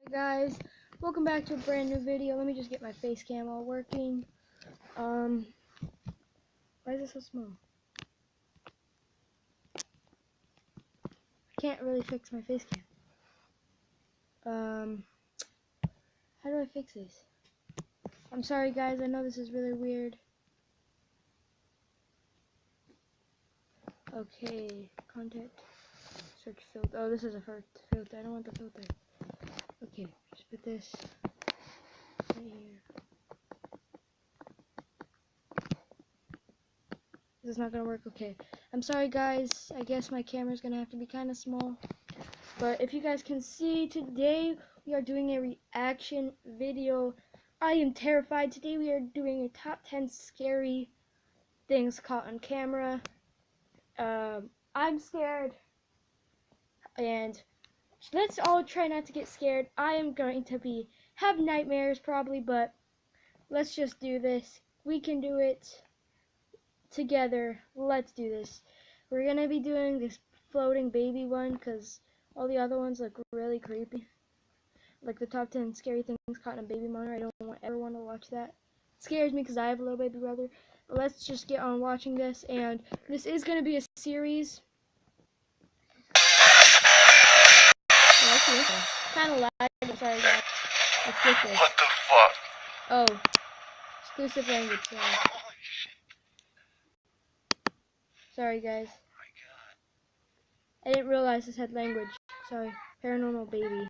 Hey guys, welcome back to a brand new video. Let me just get my face cam all working. Why is it so small? I can't really fix my face cam. How do I fix this? I'm sorry guys, I know this is really weird. Okay, contact, search filter. Oh, this is a filter. I don't want the filter. Okay, just put this right here. This is not gonna work. Okay, I'm sorry guys, I guess my camera's gonna have to be kind of small, but if you guys can see, today we are doing a reaction video. I am terrified. Today we are doing a top 10 scary things caught on camera. I'm scared, and let's all try not to get scared. I am going to have nightmares probably, but let's just do this. We can do it together. Let's do this. We're gonna be doing this floating baby one because all the other ones look really creepy, like the top 10 scary things caught in a baby monitor. I don't ever want to watch that. It scares me because I have a little baby brother. But let's just get on watching this, and this is gonna be a series. Kind of loud. I'm sorry guys. Let's get this. What the fuck? Oh, exclusive language. Sorry guys. Oh my god. I didn't realize this had language. Sorry. Paranormal baby.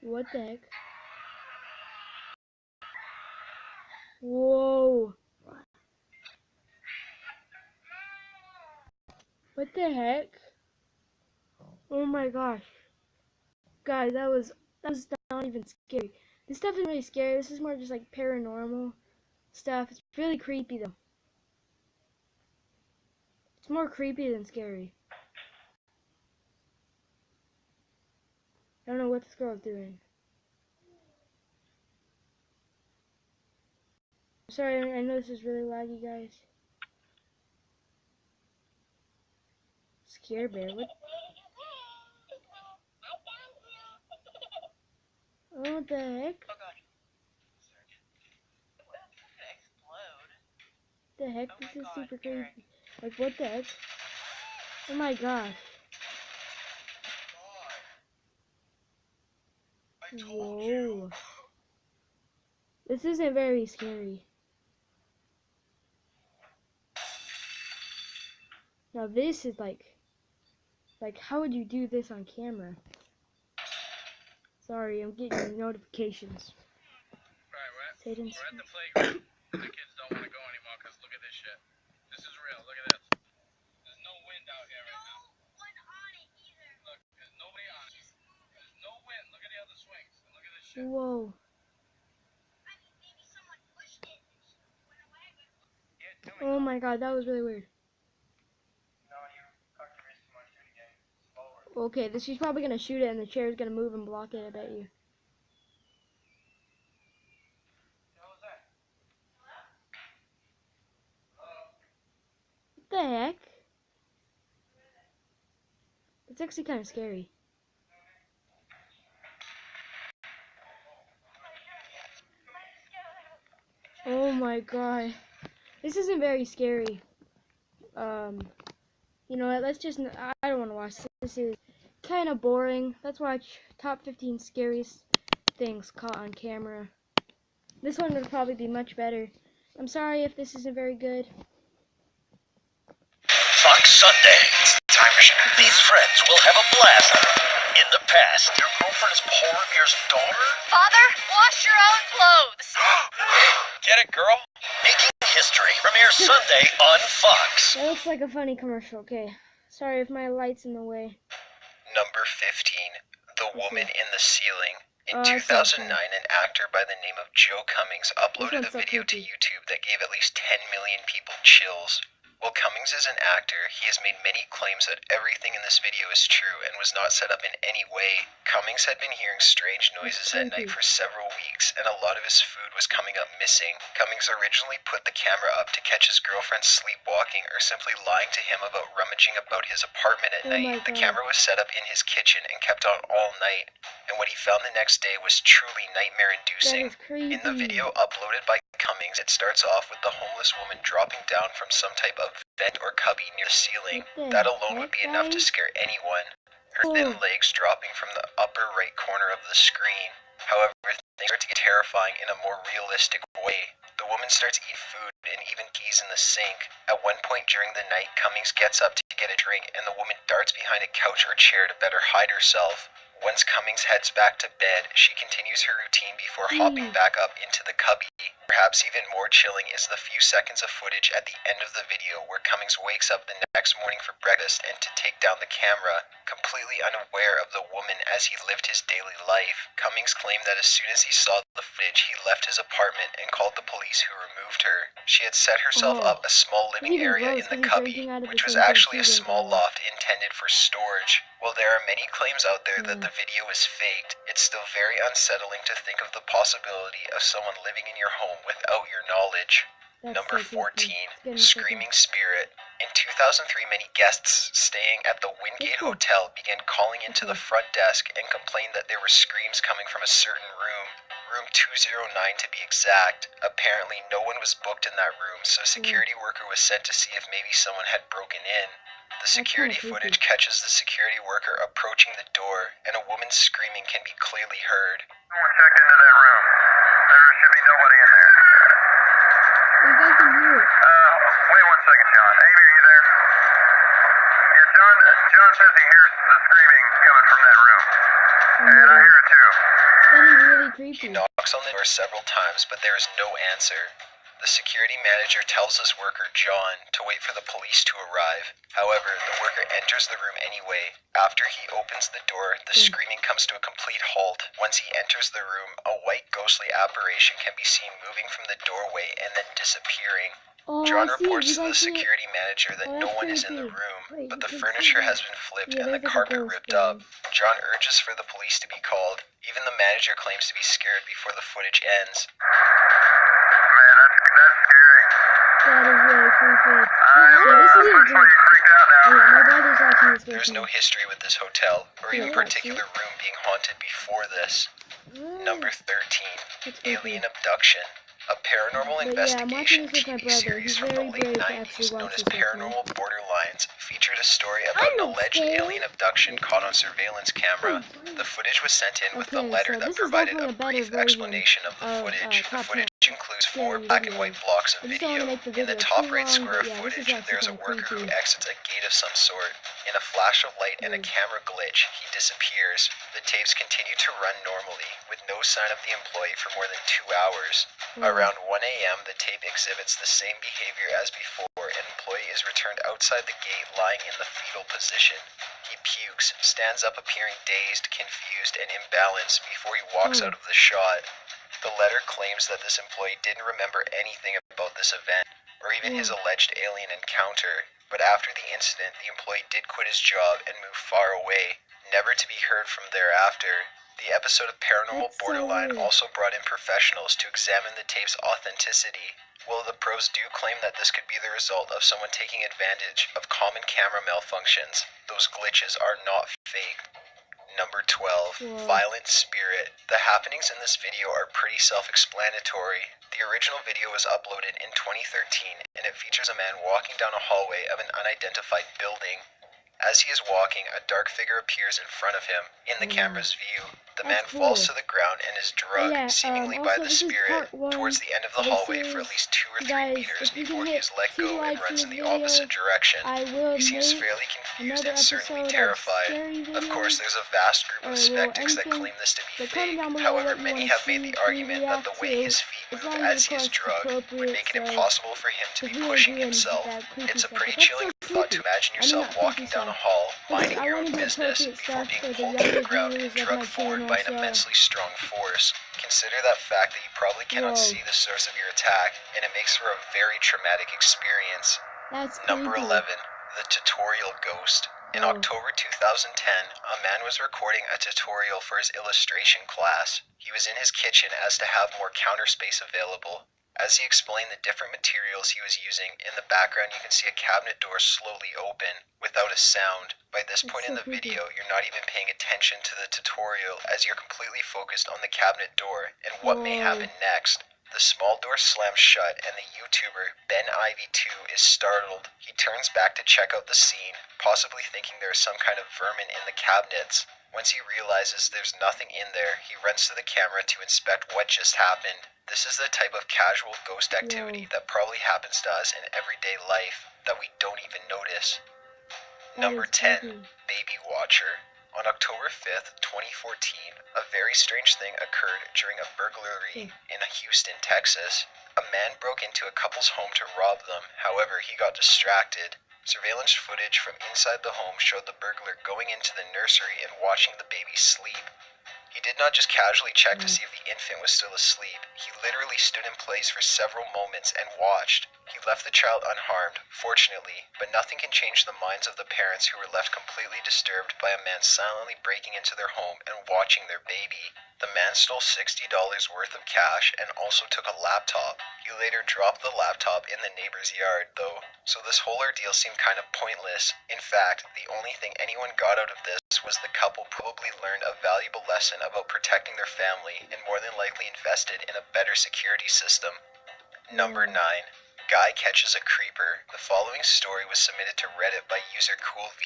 What the heck? Whoa. What the heck? Oh my gosh. Guys, that was not even scary. This stuff isn't really scary. This is more just like paranormal stuff. It's really creepy though. It's more creepy than scary. I don't know what this girl's doing. Sorry, I know this is really laggy, guys. Scare Bear, what? Oh, what the heck? Oh god. Explode. The heck? Oh This my is god, super Eric. creepy. Like, what the heck? Oh my gosh. I told you. This isn't very scary. Now this is like how would you do this on camera? Sorry, I'm getting notifications. Alright, we're at the playground. The kids don't want to go anymore because look at this shit. This is real. Look at this. There's no wind out here right now. Look, there's nobody on it. There's no wind. Look at the other swings. And look at this shit. Whoa. Oh my god, that was really weird. No, you cocked your wrist too much. Do it again. Slower. Okay, she's probably gonna shoot it and the chair is gonna move and block it, I bet you. What was that? What the heck? It's actually kind of scary. Oh my god. This isn't very scary. You know what, let's just, I don't want to watch this. This is kind of boring. Let's watch top 15 scariest things caught on camera. This one would probably be much better. I'm sorry if this isn't very good. Fox Sunday. It's time for these friends will have a blast. In the past, your girlfriend is Poromir's daughter? Father, wash your own clothes. Get it, girl? Making history premieres Sunday on Fox. That looks like a funny commercial, okay. Sorry if my light's in the way. Number 15, The Woman in the Ceiling. In Oh, that's so 2009, an actor by the name of Joe Cummings uploaded one's a so video to creepy. YouTube that gave at least 10 million people chills. While Cummings is an actor, he has made many claims that everything in this video is true and was not set up in any way. Cummings had been hearing strange noises at night for several weeks, and a lot of his food was coming up missing. Cummings originally put the camera up to catch his girlfriend sleepwalking or simply lying to him about rummaging about his apartment at night. The camera was set up in his kitchen and kept on all night, and what he found the next day was truly nightmare-inducing. In the video uploaded by Cummings, it starts off with the homeless woman dropping down from some type of vent or cubby near the ceiling. That alone would be enough to scare anyone. Her thin legs dropping from the upper right corner of the screen. However, things start to get terrifying in a more realistic way. The woman starts eating food and even pees in the sink. At one point during the night, Cummings gets up to get a drink and the woman darts behind a couch or chair to better hide herself. Once Cummings heads back to bed, she continues her routine before hopping back up into the cubby. Perhaps even more chilling is the few seconds of footage at the end of the video where Cummings wakes up the next morning for breakfast and to take down the camera, completely unaware of the woman as he lived his daily life. Cummings claimed that as soon as he saw the footage, he left his apartment and called the police, who removed her. She had set herself up a small living area in the cubby, which was actually a small loft intended for storage. While there are many claims out there that the video is faked, it's still very unsettling to think of the possibility of someone living in your home without your knowledge. Number 14, Screaming Spirit. In 2003, many guests staying at the Wingate Hotel began calling into the front desk and complained that there were screams coming from a certain room. Room 209 to be exact. Apparently no one was booked in that room, so a security worker was sent to see if maybe someone had broken in. The security footage catches the security worker approaching the door, and a woman's screaming can be clearly heard. Someone checked into that room. There should be nobody in there. You guys can hear it. Wait 1 second, John. Amy, are you there? Yeah, John says he hears the screaming coming from that room. And I hear it too. That is really He creepy. knocks on the door several times, but there is no answer. The security manager tells his worker, John, to wait for the police to arrive. However, the worker enters the room anyway. After he opens the door, the screaming comes to a complete halt. Once he enters the room, a white ghostly apparition can be seen moving from the doorway and then disappearing. John reports to the security manager that no one is in the room, but the furniture has been flipped and the carpet ripped up. John urges for the police to be called. Even the manager claims to be scared before the footage ends. Man, that's scary. That is really creepy. Yeah, this is Looks like you freaked out now. yeah, my brother's watching this with There's me. no history with this hotel, or even particular room being haunted before this. Number 13, Alien Abduction. A paranormal investigation TV series from the late 90s known as Paranormal Borderlines featured a story about an alleged alien abduction caught on surveillance camera. The footage was sent in with a letter that provided a brief explanation of the footage. The footage includes 4 black and white blocks of video. In the top right square of footage, there's a worker who exits a gate of some sort. In a flash of light and a camera glitch, he disappears. The tapes continue to run normally, with no sign of the employee for more than 2 hours. Around 1 a.m., the tape exhibits the same behavior as before. An employee is returned outside the gate lying in the fetal position. He pukes, stands up appearing dazed, confused, and imbalanced before he walks out of the shot. The letter claims that this employee didn't remember anything about this event, or even his alleged alien encounter. But after the incident, the employee did quit his job and move far away, never to be heard from thereafter. The episode of Paranormal Borderline also brought in professionals to examine the tape's authenticity. While the pros do claim that this could be the result of someone taking advantage of common camera malfunctions, those glitches are not fake. Number 12, Violent Spirit. The happenings in this video are pretty self-explanatory. The original video was uploaded in 2013, and it features a man walking down a hallway of an unidentified building. As he is walking, a dark figure appears in front of him. In the camera's view, the man falls to the ground and is drugged, seemingly by the spirit, towards the end of the hallway for at least 2 or 3 meters before he is let go and runs in the opposite direction. He seems fairly confused and certainly terrified. Of course, there's a vast group of skeptics that claim this to be fake. However, many have made the argument that the way his feet move as he is drugged would make it impossible for him to be pushing himself. It's a pretty chilling thought to imagine yourself walking down a hall, minding your own business, before being pulled to the ground and drugged forward by an immensely strong force. Consider that fact that you probably cannot see the source of your attack, and it makes for a very traumatic experience. That's Number creepy. 11, the tutorial ghost. In October 2010, a man was recording a tutorial for his illustration class. He was in his kitchen as to have more counter space available. As he explained the different materials he was using, in the background you can see a cabinet door slowly open, without a sound. By this point in the video, you're not even paying attention to the tutorial as you're completely focused on the cabinet door and what may happen next. The small door slams shut and the YouTuber, Ben Ivy2, is startled. He turns back to check out the scene, possibly thinking there is some kind of vermin in the cabinets. Once he realizes there's nothing in there, he runs to the camera to inspect what just happened. This is the type of casual ghost activity that probably happens to us in everyday life that we don't even notice. Number 10, Baby Watcher. On October 5th, 2014, a very strange thing occurred during a burglary in Houston, Texas. A man broke into a couple's home to rob them, however, he got distracted. Surveillance footage from inside the home showed the burglar going into the nursery and watching the baby sleep. He did not just casually check to see if the infant was still asleep. He literally stood in place for several moments and watched. He left the child unharmed, fortunately, but nothing can change the minds of the parents who were left completely disturbed by a man silently breaking into their home and watching their baby. The man stole $60 worth of cash and also took a laptop. He later dropped the laptop in the neighbor's yard, though, so this whole ordeal seemed kind of pointless. In fact, the only thing anyone got out of this was the couple probably learned a valuable lesson about protecting their family and more than likely invested in a better security system. Number 9. Guy catches a creeper. The following story was submitted to Reddit by user CoolV.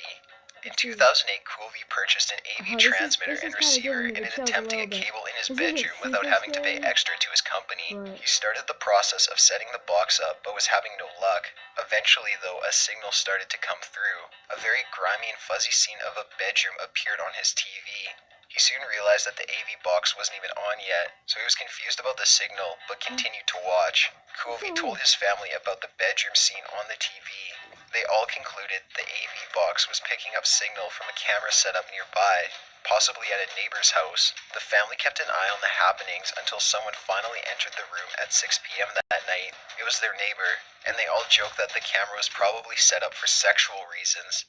In 2008, CoolV purchased an AV transmitter and receiver in an attempt to get cable in his bedroom without having to pay extra to his company. He started the process of setting the box up but was having no luck. Eventually, though, a signal started to come through. A very grimy and fuzzy scene of a bedroom appeared on his TV. He soon realized that the AV box wasn't even on yet, so he was confused about the signal, but continued to watch. CoolV told his family about the bedroom scene on the TV. They all concluded the AV box was picking up signal from a camera set up nearby, possibly at a neighbor's house. The family kept an eye on the happenings until someone finally entered the room at 6 p.m. that night. It was their neighbor, and they all joked that the camera was probably set up for sexual reasons,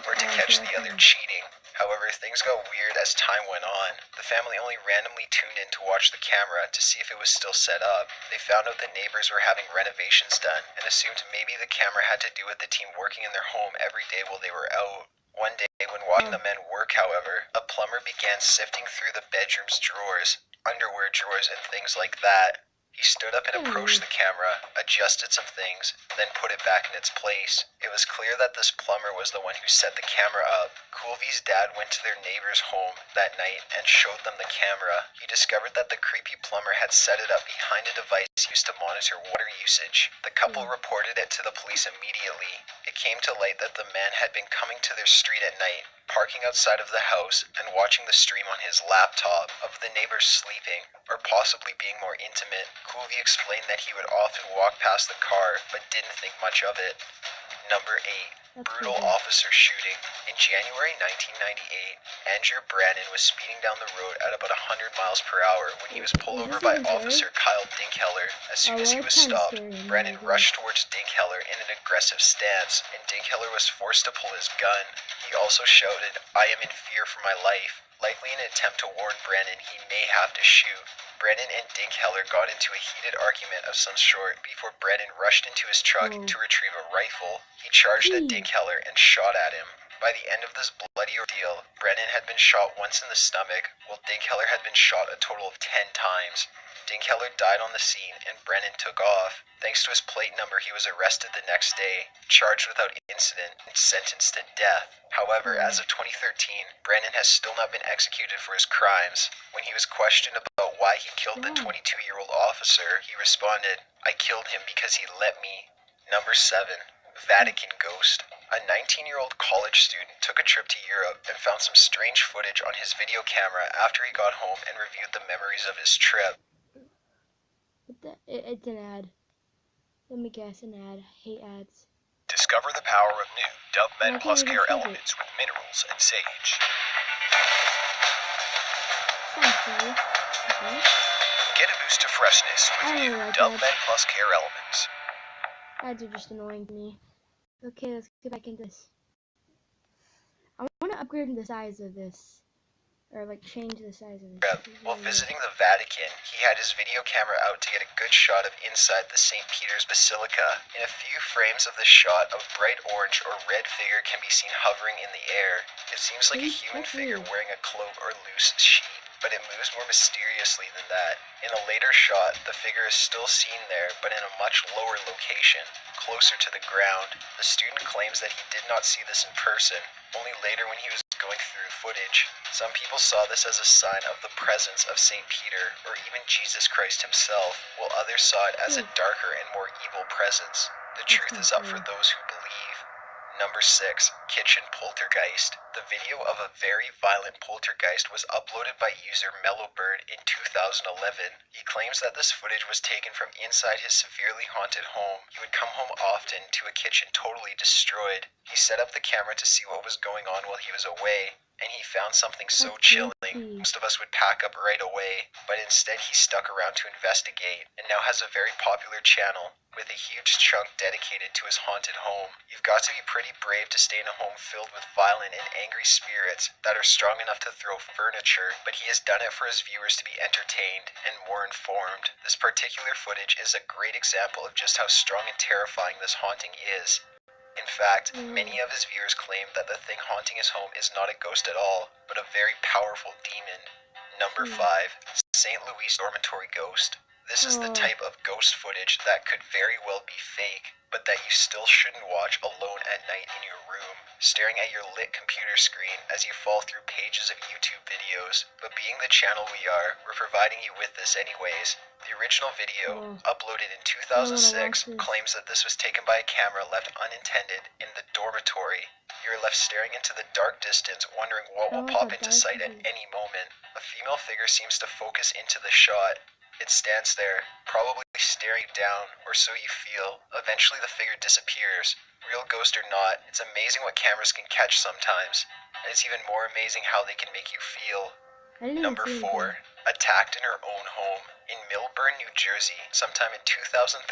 or to catch the other cheating. However, things got weird as time went on. The family only randomly tuned in to watch the camera to see if it was still set up. They found out the neighbors were having renovations done and assumed maybe the camera had to do with the team working in their home every day while they were out. One day, when watching the men work, however, a plumber began sifting through the bedroom's drawers, underwear drawers, and things like that. He stood up and approached the camera, adjusted some things, then put it back in its place. It was clear that this plumber was the one who set the camera up. CoolV's dad went to their neighbor's home that night and showed them the camera. He discovered that the creepy plumber had set it up behind a device used to monitor water usage. The couple reported it to the police immediately. It came to light that the man had been coming to their street at night, parking outside of the house and watching the stream on his laptop of the neighbors sleeping, or possibly being more intimate. CoolV explained that he would often walk past the car, but didn't think much of it. Number 8. Brutal officer shooting. In January 1998, Andrew Brannon was speeding down the road at about 100 miles per hour when he was pulled over by Officer Kyle Dinkheller. As soon as he was stopped, Brannon rushed towards Dinkheller in an aggressive stance, and Dinkheller was forced to pull his gun. He also shouted, "I am in fear for my life," likely in an attempt to warn Brannon he may have to shoot. Brannon and Dinkheller got into a heated argument of some sort before Brannon rushed into his truck to retrieve a rifle. He charged at Dinkheller and shot at him. By the end of this bloody ordeal, Brannon had been shot once in the stomach, while Dinkheller had been shot a total of 10 times. Dinkheller died on the scene and Brannon took off. Thanks to his plate number, he was arrested the next day, charged without incident, and sentenced to death. However, as of 2013, Brannon has still not been executed for his crimes. When he was questioned about why he killed the 22-year-old officer, he responded, "I killed him because he let me." Number 7. Vatican Ghost. A 19-year-old college student took a trip to Europe and found some strange footage on his video camera after he got home and reviewed the memories of his trip. It's an ad. Let me guess, an ad. I hate ads. Discover the power of new Dove Men Plus Care elements with minerals and sage. Okay. Get a boost of freshness with new Dove Men Plus Care elements. Ads are just annoying to me. Okay, let's get back into this. I want to upgrade the size of this. Or like change the size of this. While visiting the Vatican, he had his video camera out to get a good shot of inside the St. Peter's Basilica. In a few frames of the shot, a bright orange or red figure can be seen hovering in the air. It seems like a human figure wearing a cloak or loose sheet, but it moves more mysteriously than that. In a later shot, the figure is still seen there, but in a much lower location, closer to the ground. The student claims that he did not see this in person, only later when he was going through footage. Some people saw this as a sign of the presence of St. Peter or even Jesus Christ himself, while others saw it as a darker and more evil presence. The truth is up for those who believe. Number 6. Kitchen Poltergeist. The video of a very violent poltergeist was uploaded by user Mellowbird in 2011. He claims that this footage was taken from inside his severely haunted home. He would come home often to a kitchen totally destroyed. He set up the camera to see what was going on while he was away, and he found something so chilling, most of us would pack up right away, but instead he stuck around to investigate, and now has a very popular channel, with a huge chunk dedicated to his haunted home. You've got to be pretty brave to stay in a home filled with violent and angry spirits that are strong enough to throw furniture, but he has done it for his viewers to be entertained and more informed. This particular footage is a great example of just how strong and terrifying this haunting is. In fact, many of his viewers claim that the thing haunting his home is not a ghost at all, but a very powerful demon. Number 5. St. Louis Dormitory Ghost. This is the type of ghost footage that could very well be fake, but that you still shouldn't watch alone at night in your room, staring at your lit computer screen as you fall through pages of YouTube videos. But being the channel we are, we're providing you with this anyways. The original video, uploaded in 2006, claims that this was taken by a camera left unintended in the dormitory. You're left staring into the dark distance, wondering what will pop into sight at any moment. A female figure seems to focus into the shot. It stands there, probably staring down, or so you feel. Eventually the figure disappears. Real ghost or not, it's amazing what cameras can catch sometimes. And it's even more amazing how they can make you feel. Number 4. Attacked in her own home. In Millburn, New Jersey, sometime in 2013,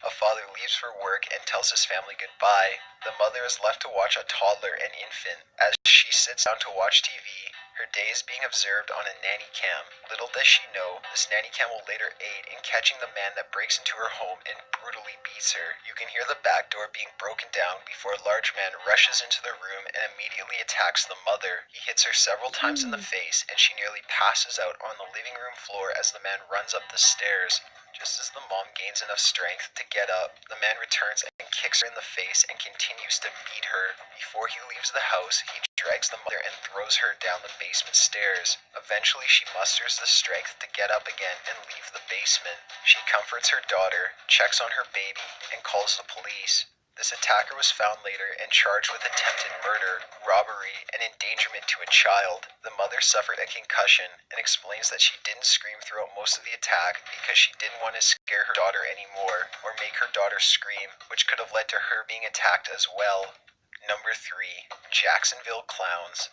a father leaves for work and tells his family goodbye. The mother is left to watch a toddler and infant. As she sits down to watch TV, her day is being observed on a nanny cam. Little does she know, this nanny cam will later aid in catching the man that breaks into her home and brutally beats her. You can hear the back door being broken down before a large man rushes into the room and immediately attacks the mother. He hits her several times in the face and she nearly passes out on the living room floor as the man runs up the stairs. Just as the mom gains enough strength to get up, the man returns and kicks her in the face and continues to beat her. Before he leaves the house, he drags the mother and throws her down the basement stairs. Eventually, she musters the strength to get up again and leave the basement. She comforts her daughter, checks on her baby, and calls the police. This attacker was found later and charged with attempted murder, robbery, and endangerment to a child. The mother suffered a concussion and explains that she didn't scream throughout most of the attack because she didn't want to scare her daughter anymore or make her daughter scream, which could have led to her being attacked as well. Number 3. Jacksonville Clowns.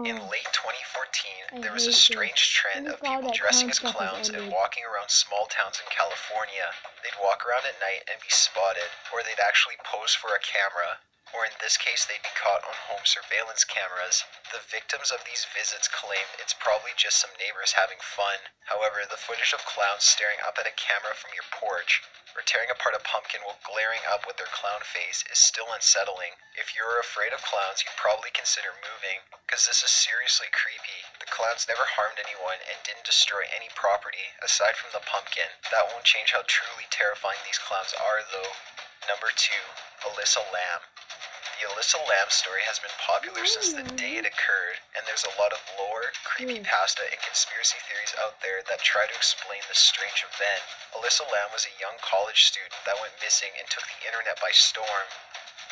In late 2014, there was a strange trend of people dressing as clowns and walking around small towns in California. They'd walk around at night and be spotted, or they'd actually pose for a camera, or in this case they'd be caught on home surveillance cameras. The victims of these visits claimed it's probably just some neighbors having fun. However, the footage of clowns staring up at a camera from your porch, or tearing apart a pumpkin while glaring up with their clown face is still unsettling. If you're afraid of clowns, you'd probably consider moving, because this is seriously creepy. The clowns never harmed anyone and didn't destroy any property, aside from the pumpkin. That won't change how truly terrifying these clowns are, though. Number 2. Alyssa Lamb. The Alyssa Lamb story has been popular since the day it occurred, and there's a lot of lore, creepypasta, and conspiracy theories out there that try to explain this strange event. Alyssa Lamb was a young college student that went missing and took the internet by storm.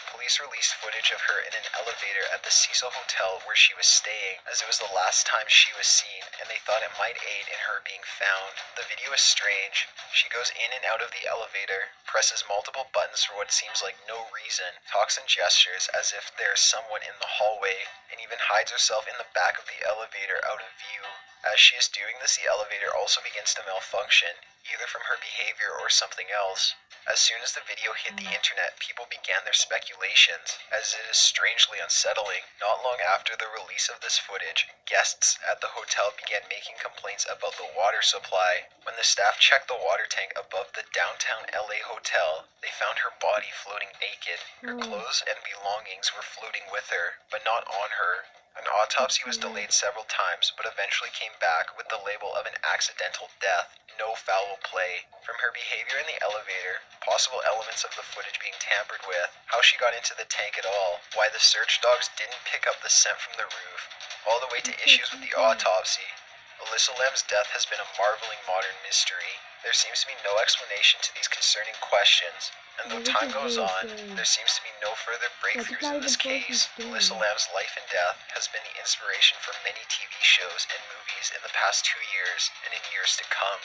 Police released footage of her in an elevator at the Cecil Hotel where she was staying, as it was the last time she was seen, and they thought it might aid in her being found. The video is strange. She goes in and out of the elevator, presses multiple buttons for what seems like no reason, talks and gestures as if there is someone in the hallway, and even hides herself in the back of the elevator out of view. As she is doing this, the elevator also begins to malfunction, either from her behavior or something else. As soon as the video hit the internet, people began their speculations, as it is strangely unsettling. Not long after the release of this footage, guests at the hotel began making complaints about the water supply. When the staff checked the water tank above the downtown LA hotel, they found her body floating naked. Her clothes and belongings were floating with her, but not on her. An autopsy was delayed several times, but eventually came back with the label of an accidental death, no foul play. From her behavior in the elevator, possible elements of the footage being tampered with, how she got into the tank at all, why the search dogs didn't pick up the scent from the roof, all the way to issues with the autopsy. Alyssa Lam's death has been a marveling modern mystery. There seems to be no explanation to these concerning questions, and though time goes on, there seems to be no further breakthroughs in this case. Alyssa Lam's life and death has been the inspiration for many TV shows and movies in the past 2 years and in years to come.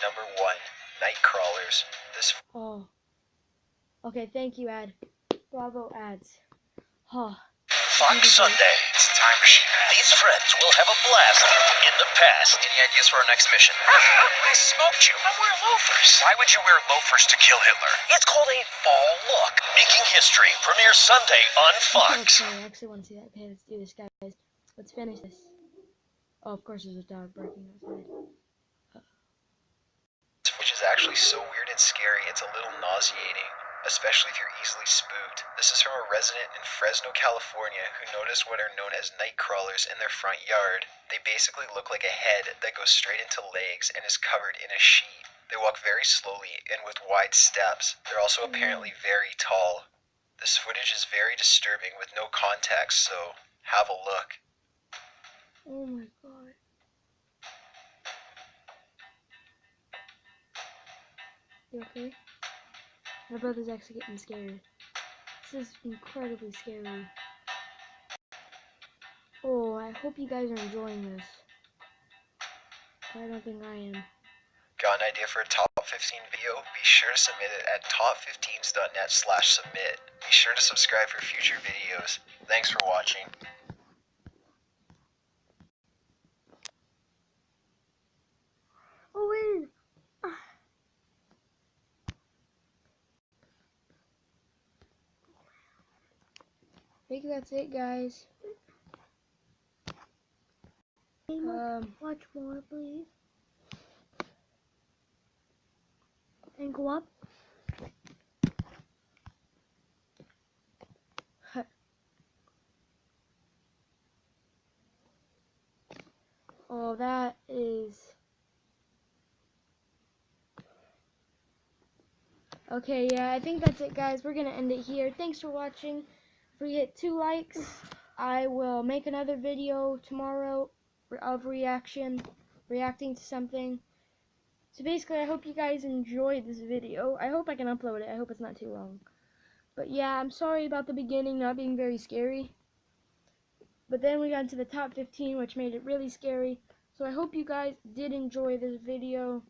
Number 1, Night Crawlers. This Okay, thank you, ad. Bravo, ads. Fox Sunday. It's a time machine. These friends will have a blast in the past. Any ideas for our next mission? I smoked you. I'm wearing loafers. Why would you wear loafers to kill Hitler? It's called a fall look. Making History premieres Sunday on Fox. Okay, I actually want to see that. Okay, let's do this, guys. Let's finish this. Oh, of course there's a dog barking outside. Which is actually so weird and scary, it's a little nauseating. Especially if you're easily spooked. This is from a resident in Fresno, California, who noticed what are known as night crawlers in their front yard. They basically look like a head that goes straight into legs and is covered in a sheet. They walk very slowly and with wide steps. They're also apparently very tall. This footage is very disturbing with no context, so have a look. Oh my god. You okay? My brother's actually getting scared. This is incredibly scary. Oh, I hope you guys are enjoying this. I don't think I am. Got an idea for a top 15 video? Be sure to submit it at top15s.net/submit. Be sure to subscribe for future videos. Thanks for watching. Oh wait! I think that's it, guys. Watch more, please. And go up. Oh, that is... Okay, yeah, I think that's it, guys. We're gonna end it here. Thanks for watching. If we hit 2 likes, I will make another video tomorrow of reacting to something. So basically, I hope you guys enjoyed this video. I hope I can upload it. I hope it's not too long. But yeah, I'm sorry about the beginning not being very scary. But then we got into the top 15, which made it really scary. So I hope you guys did enjoy this video.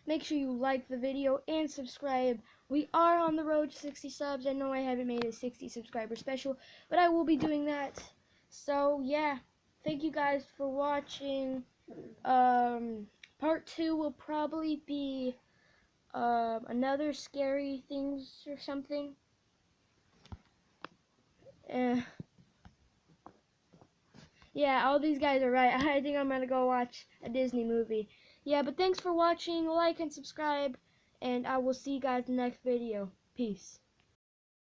Make sure you like the video and subscribe. We are on the road to 60 subs. I know I haven't made a 60 subscriber special, but I will be doing that. So yeah, thank you guys for watching. Part 2 will probably be another scary things or something. Yeah, all these guys are right. I think I'm gonna go watch a Disney movie. Yeah, but thanks for watching. Like and subscribe, and I will see you guys in the next video. Peace.